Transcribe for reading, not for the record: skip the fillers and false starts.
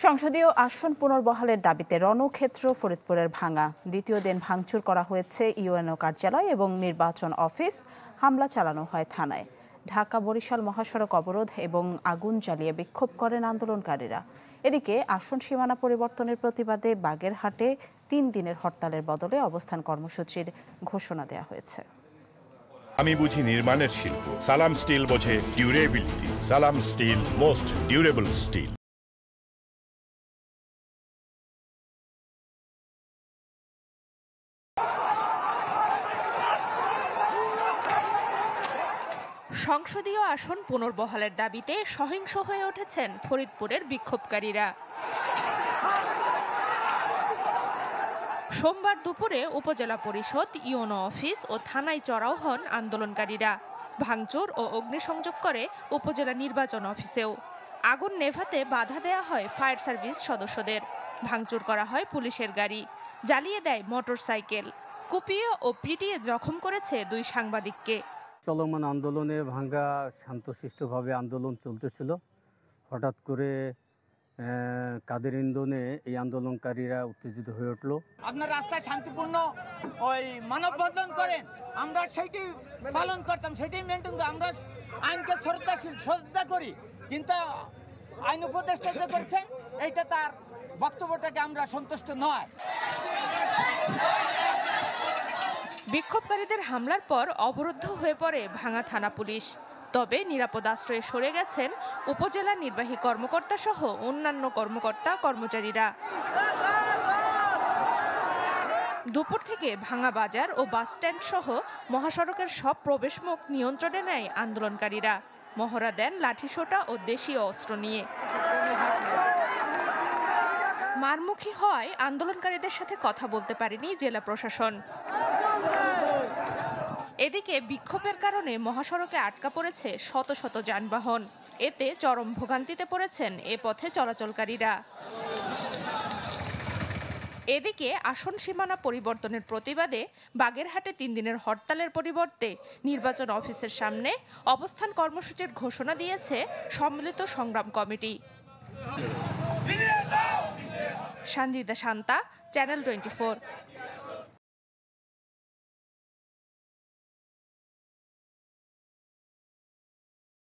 সংসদীয় আসন পুনর্বহালের দাবিতে রণক্ষেত্র ফরিদপুরের ভাঙা। দ্বিতীয় দিন ভাঙচুর করা হয়েছে ইউএনও কার্যালয় এবং নির্বাচন অফিস। হামলা চালানো হয় থানায়। ঢাকা বরিশাল মহাসড়ক অবরোধ এবং আগুন জ্বালিয়ে বিক্ষোভ করেন আন্দোলনকারীরা। এদিকে আসন সীমানা পরিবর্তনের প্রতিবাদে বাগেরহাটে 3 দিনের হরতালের বদলে অবস্থান কর্মসূচির ঘোষণা দেওয়া হয়েছে। আমি বুঝি নির্মাণের শিল্প, সালাম স্টিল বোঝে ডিউরেবিলিটি। সালাম স্টিল, মোস্ট ডিউরেবল স্টিল। সংসদীয় আসন পুনর্বহালের দাবিতে সহিংস হয়ে উঠেছেন ফরিদপুরের বিক্ষোভকারীরা। সোমবার দুপুরে উপজেলা পরিষদ, ইউএনও অফিস ও থানায় চড়াও হন আন্দোলনকারীরা। ভাঙচুর ও অগ্নিসংযোগ করে উপজেলা নির্বাচন অফিসেও। আগুন নেভাতে বাধা দেয়া হয় ফায়ার সার্ভিস সদস্যদের। ভাঙচুর করা হয় পুলিশের গাড়ি, জ্বালিয়ে দেয় মোটরসাইকেল, কুপিয়ে ও পিটিয়ে জখম করেছে 2 সাংবাদিককে। চলমান আন্দোলনে ভাঙ্গা শান্তশিষ্টভাবে আন্দোলন চলতেছিল। হঠাৎ করে কাদের ইন্ধনে এই আন্দোলনকারীরা উত্তেজিত হয়ে উঠল। আপনার রাস্তায় শান্তিপূর্ণ ওই মানববন্ধন করেন, আমরা সেটি পালন করতাম, সেটি মেনটেন করি। আমরা আইনকে শ্রদ্ধা করি, কিন্তু আইন উপদেষ্টা যে করেছেন এইটা তার বক্তব্যটাকে আমরা সন্তুষ্ট নয়। বিক্ষোভকারীদের হামলার পর অবরুদ্ধ হয়ে পড়ে ভাঙা থানা পুলিশ। তবে নিরাপদ আশ্রয়ে সরে গেছেন উপজেলা নির্বাহী কর্মকর্তা সহ অন্যান্য কর্মকর্তা কর্মচারীরা। দুপুর থেকে ভাঙা বাজার ও বাসস্ট্যান্ড সহ মহাসড়কের সব প্রবেশমুখ নিয়ন্ত্রণে নেয় আন্দোলনকারীরা। মহড়া দেন লাঠিসোঁটা ও দেশীয় অস্ত্র নিয়ে। মারমুখী হওয়ায় আন্দোলনকারীদের সাথে কথা বলতে পারেনি জেলা প্রশাসন। এদিকে বিক্ষোভের কারণে মহাসড়কে আটকা পড়েছে শত শত যানবাহন। এতে চরম ভোগান্তিতে পড়েছেন এ পথে চলাচলকারীরা। এদিকে আসন সীমানা পরিবর্তনের প্রতিবাদে বাগেরহাটে 3 দিনের হরতালের পরিবর্তে নির্বাচন অফিসের সামনে অবস্থান কর্মসূচির ঘোষণা দিয়েছে সম্মিলিত সংগ্রাম কমিটি। সানজিদা শান্তা, চ্যানেল 24।